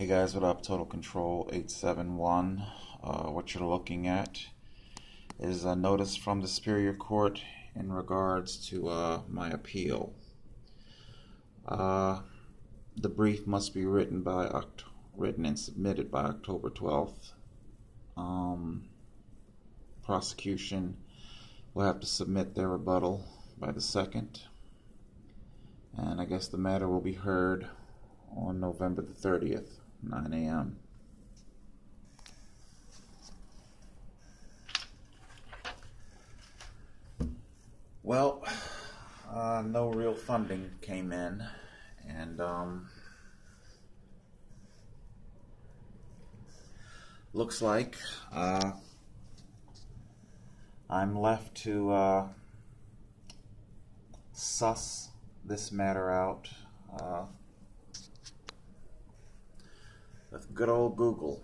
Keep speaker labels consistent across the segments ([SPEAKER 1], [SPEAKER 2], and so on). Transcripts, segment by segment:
[SPEAKER 1] Hey guys, what up? Total Control 871. What you're looking at is a notice from the Superior Court in regards to my appeal. The brief must be written and submitted by October 12th. Prosecution will have to submit their rebuttal by the 2nd. And I guess the matter will be heard on November the 30th, 9 a.m. Well, no real funding came in, and looks like I'm left to suss this matter out with good old Google.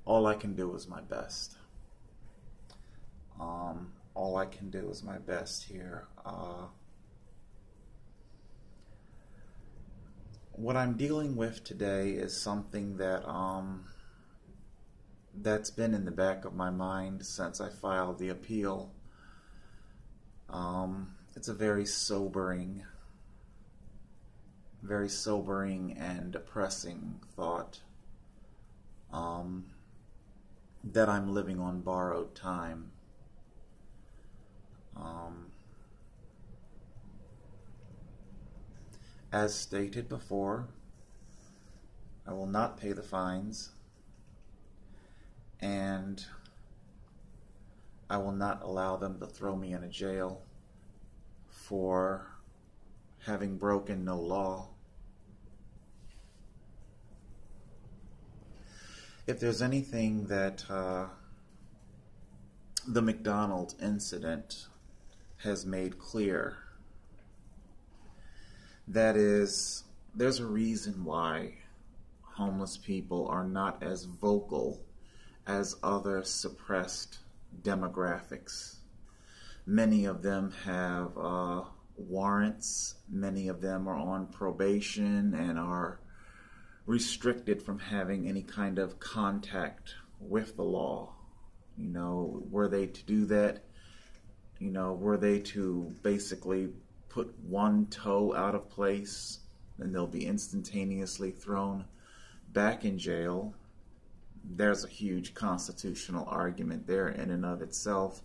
[SPEAKER 1] All I can do is my best. All I can do is my best here. What I'm dealing with today is something that that's been in the back of my mind since I filed the appeal. It's a very sobering and depressing thought that I'm living on borrowed time. As stated before, I will not pay the fines, and I will not allow them to throw me in a jail for having broken no law. If there's anything that the McDonald's incident has made clear, that is, there's a reason why homeless people are not as vocal as other suppressed demographics. Many of them have warrants, many of them are on probation and are restricted from having any kind of contact with the law. You know, were they to do that, you know, were they to basically put one toe out of place, then they'll be instantaneously thrown back in jail. There's a huge constitutional argument there in and of itself.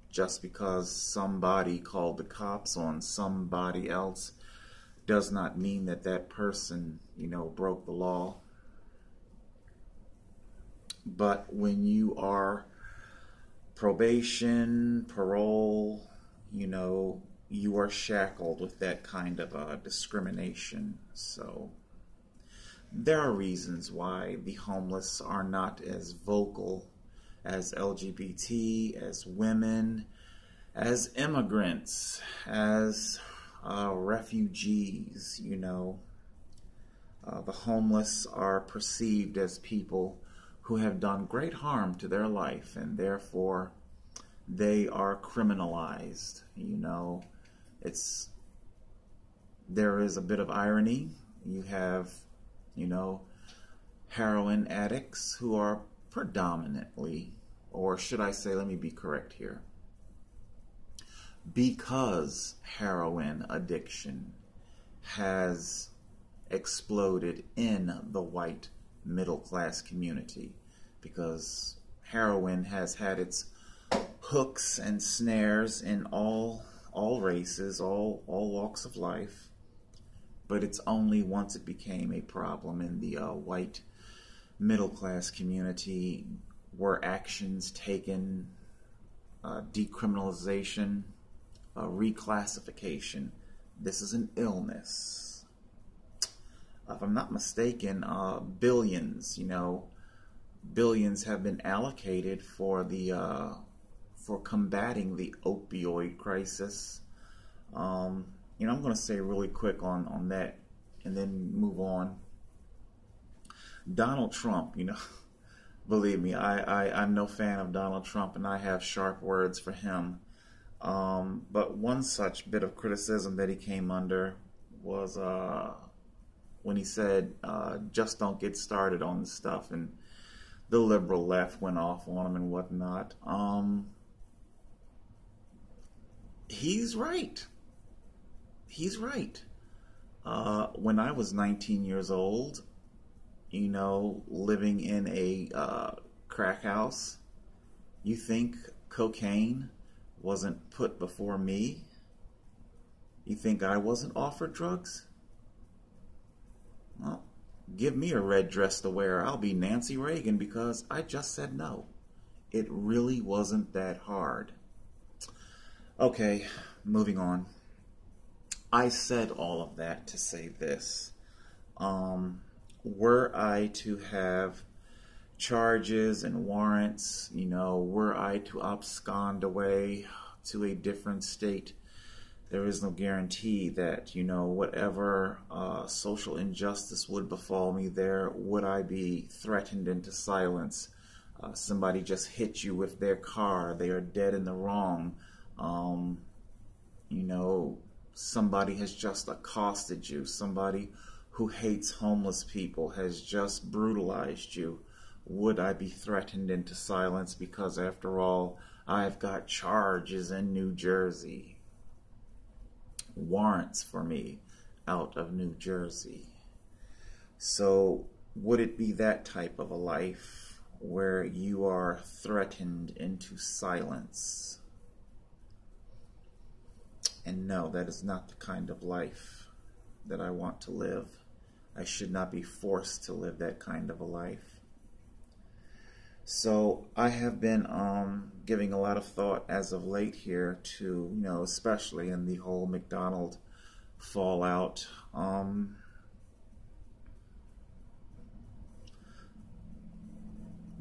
[SPEAKER 1] Just because somebody called the cops on somebody else does not mean that that person, you know, broke the law. But when you are probation, parole, you know, you are shackled with that kind of discrimination. So there are reasons why the homeless are not as vocal as LGBT, as women, as immigrants, as refugees. You know, the homeless are perceived as people who have done great harm to their life, and therefore they are criminalized. You know, there is a bit of irony. You have, you know, heroin addicts who are predominantly, or should I say, let me be correct here, because heroin addiction has exploded in the white middle class community, because heroin has had its hooks and snares in all races, all walks of life, but it's only once it became a problem in the white middle class community were actions taken, decriminalization, reclassification. This is an illness. If I'm not mistaken, billions have been allocated for the for combating the opioid crisis. You know, I'm going to say really quick on that and then move on. Donald Trump, you know, believe me, I'm no fan of Donald Trump, and I have sharp words for him. But one such bit of criticism that he came under was when he said, just don't get started on this stuff, and the liberal left went off on him and whatnot. He's right. He's right. When I was 19 years old, living in a crack house, you think cocaine wasn't put before me? You think I wasn't offered drugs? Well, give me a red dress to wear. I'll be Nancy Reagan because I just said no. It really wasn't that hard. Okay, moving on. I said all of that to say this. Were I to have charges and warrants, were I to abscond away to a different state, there is no guarantee that, whatever social injustice would befall me there, would I be threatened into silence. Somebody just hit you with their car, they are dead in the wrong. Somebody has just accosted you. Somebody who hates homeless people has just brutalized you. Would I be threatened into silence because, after all, I've got charges in New Jersey? Warrants for me out of New Jersey. So would it be that type of a life where you are threatened into silence? And no, that is not the kind of life that I want to live. I should not be forced to live that kind of a life. So I have been giving a lot of thought as of late here to, especially in the whole McDonald fallout,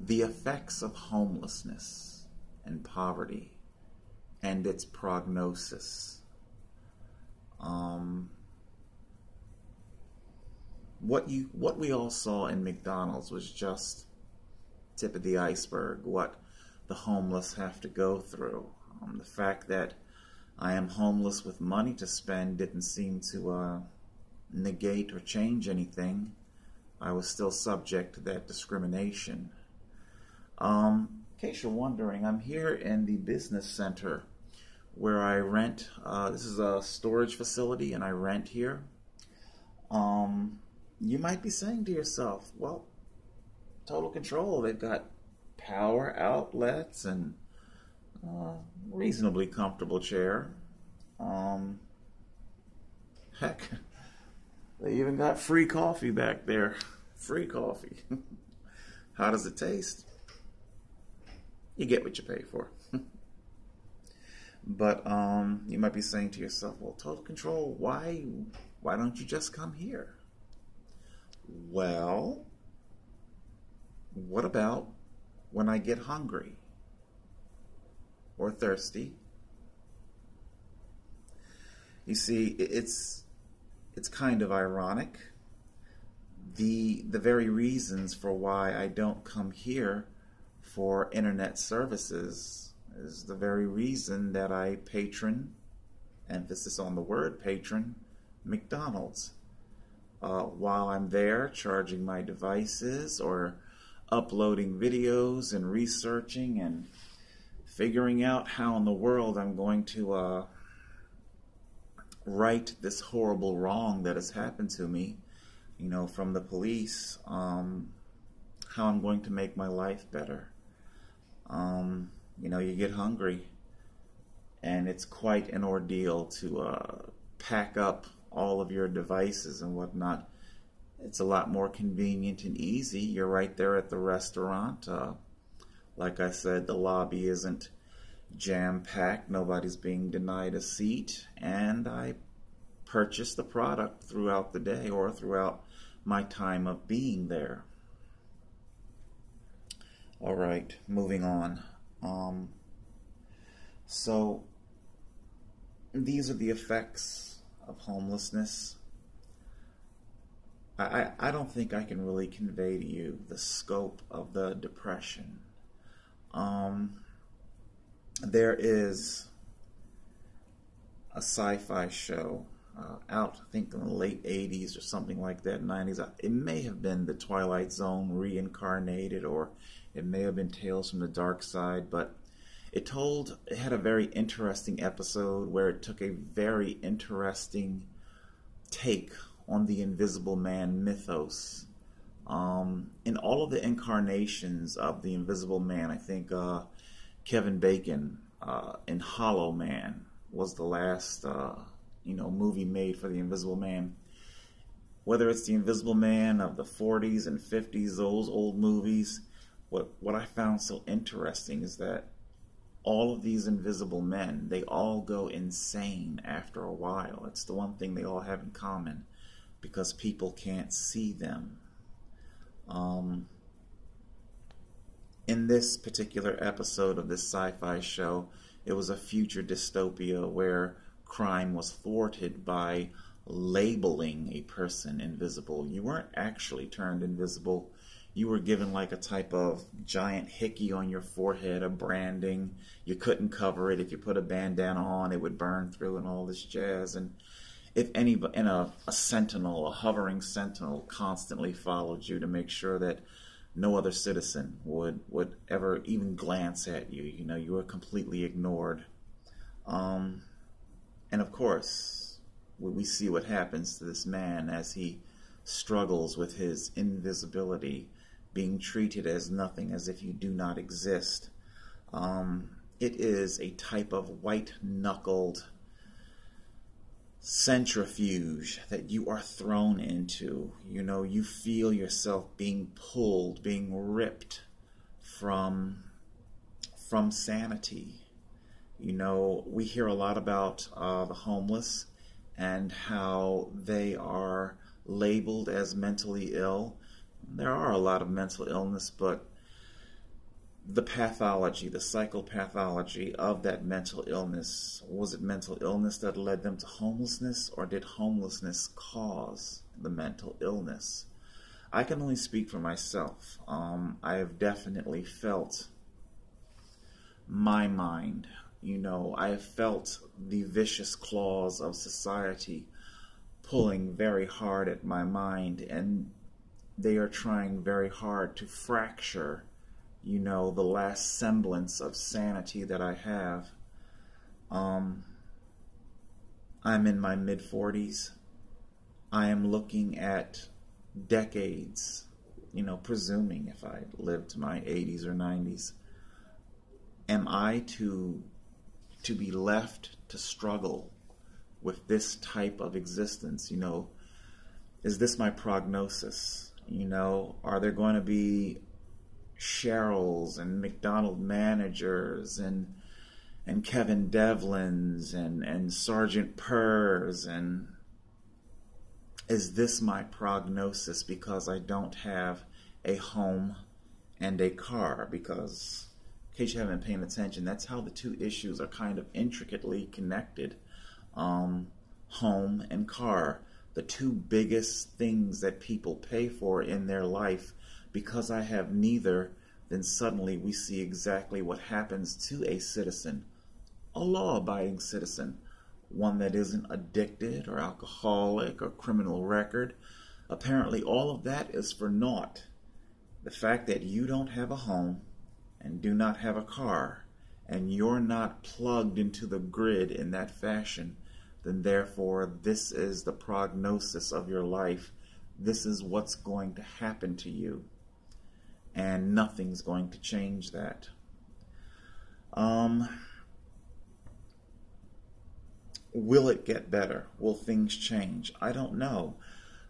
[SPEAKER 1] the effects of homelessness and poverty and its prognosis. What we all saw in McDonald's was just tip of the iceberg, what the homeless have to go through. The fact that I am homeless with money to spend didn't seem to negate or change anything. I was still subject to that discrimination. In case you're wondering, I'm here in the business center where I rent. This is a storage facility and I rent here. You might be saying to yourself, well, total control. They've got power outlets and reasonably comfortable chair. Heck, they even got free coffee back there. Free coffee. How does it taste? You get what you pay for. But you might be saying to yourself, well, total control, why don't you just come here? Well, what about when I get hungry or thirsty? You see, it's kind of ironic. The very reasons for why I don't come here for internet services is the very reason that I patron, emphasis on the word patron, McDonald's. While I'm there charging my devices or uploading videos and researching and figuring out how in the world I'm going to right this horrible wrong that has happened to me, from the police, how I'm going to make my life better. You get hungry and it's quite an ordeal to pack up all of your devices and whatnot. It's a lot more convenient and easy. You're right there at the restaurant. Like I said, the lobby isn't jam-packed. Nobody's being denied a seat. And I purchase the product throughout the day or throughout my time of being there. All right, moving on. So these are the effects of homelessness. I don't think I can really convey to you the scope of the depression. There is a sci-fi show out, I think, in the late 80s or something like that, 90s. It may have been The Twilight Zone reincarnated, or it may have been Tales from the Dark Side, but it had a very interesting episode where it took a very interesting take on the Invisible Man mythos. In all of the incarnations of the Invisible Man, I think Kevin Bacon in Hollow Man was the last movie made for the Invisible Man. Whether it's the Invisible Man of the 40s and 50s, those old movies, what I found so interesting is that all of these invisible men, they all go insane after a while. It's the one thing they all have in common, because people can't see them. In this particular episode of this sci-fi show, it was a future dystopia where crime was thwarted by labeling a person invisible. You weren't actually turned invisible. You were given like a type of giant hickey on your forehead, a branding. You couldn't cover it. If you put a bandana on, it would burn through and all this jazz. And if anybody, and a sentinel, a hovering sentinel, constantly followed you to make sure that no other citizen would ever even glance at you. You know, you were completely ignored. And of course, we see what happens to this man as he struggles with his invisibility, being treated as nothing, as if you do not exist. It is a type of white-knuckled centrifuge that you are thrown into. You know, you feel yourself being pulled, being ripped from sanity. You know, we hear a lot about the homeless and how they are labeled as mentally ill. There are a lot of mental illness, but the pathology, the psychopathology of that mental illness, was it mental illness that led them to homelessness, or did homelessness cause the mental illness? I can only speak for myself. I have definitely felt my mind. You know, I have felt the vicious claws of society pulling very hard at my mind, and they are trying very hard to fracture, you know, the last semblance of sanity that I have. I'm in my mid-40s. I am looking at decades, you know, presuming if I live to my 80s or 90s. Am I to be left to struggle with this type of existence? You know, is this my prognosis? You know, are there going to be Cheryls and McDonald managers and Kevin Devlins and Sergeant Purrs, and is this my prognosis because I don't have a home and a car? Because, in case you haven't been paying attention, that's how the two issues are kind of intricately connected. Home and car, the two biggest things that people pay for in their life. Because I have neither, then suddenly we see exactly what happens to a citizen, a law-abiding citizen, one that isn't addicted or alcoholic or criminal record. Apparently all of that is for naught. The fact that you don't have a home and do not have a car, and you're not plugged into the grid in that fashion, then therefore this is the prognosis of your life. This is what's going to happen to you. And nothing's going to change that. Will it get better? Will things change? I don't know.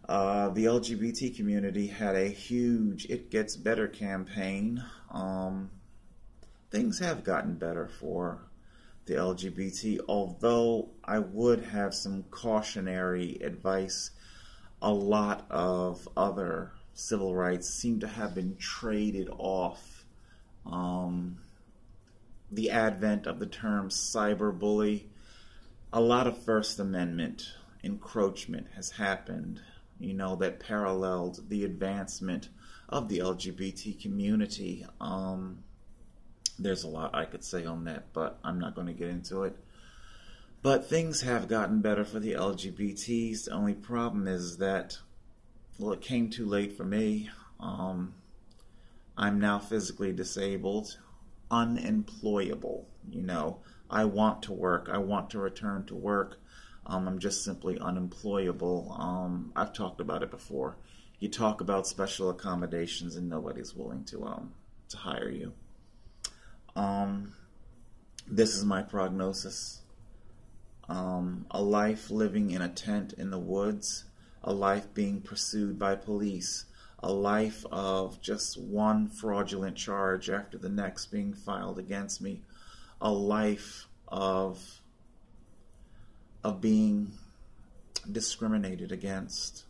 [SPEAKER 1] The LGBT community had a huge It Gets Better campaign. Things have gotten better for the LGBT, although I would have some cautionary advice. A lot of other civil rights seem to have been traded off. The advent of the term cyberbully, a lot of First Amendment encroachment has happened, you know, that paralleled the advancement of the LGBT community. There's a lot I could say on that, but I'm not going to get into it. But things have gotten better for the LGBTs. The only problem is that, well, it came too late for me. I'm now physically disabled, unemployable. I want to work. I want to return to work. I'm just simply unemployable. I've talked about it before. You talk about special accommodations and nobody's willing to hire you. This is my prognosis. A life living in a tent in the woods, a life being pursued by police, a life of just one fraudulent charge after the next being filed against me, a life of being discriminated against.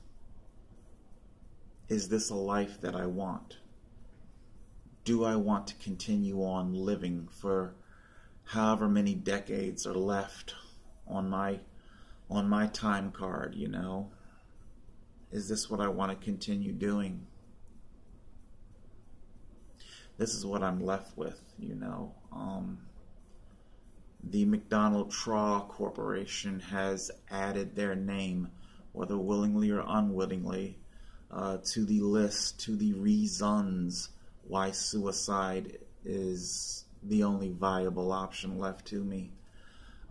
[SPEAKER 1] Is this a life that I want? Do I want to continue on living for however many decades are left on my time card, Is this what I want to continue doing? This is what I'm left with, The McDonald-Traw Corporation has added their name, whether willingly or unwittingly, to the list, to the reasons why suicide is the only viable option left to me.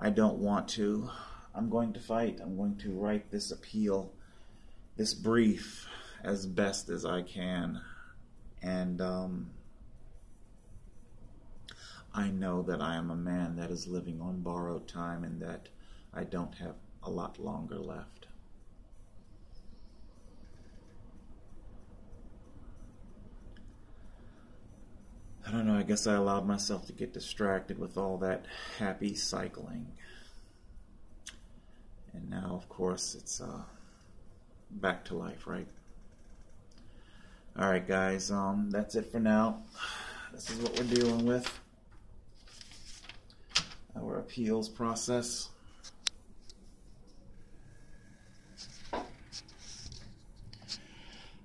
[SPEAKER 1] I don't want to. I'm going to fight. I'm going to write this appeal, this brief, as best as I can. And I know that I am a man that is living on borrowed time and that I don't have a lot longer left. I don't know, I guess I allowed myself to get distracted with all that happy cycling. And now, of course, it's back to life, right? Alright, guys, that's it for now. This is what we're dealing with. Our appeals process.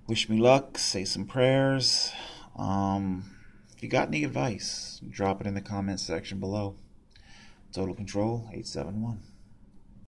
[SPEAKER 1] Wish me luck, say some prayers. If you got any advice, drop it in the comments section below. Total Control 871.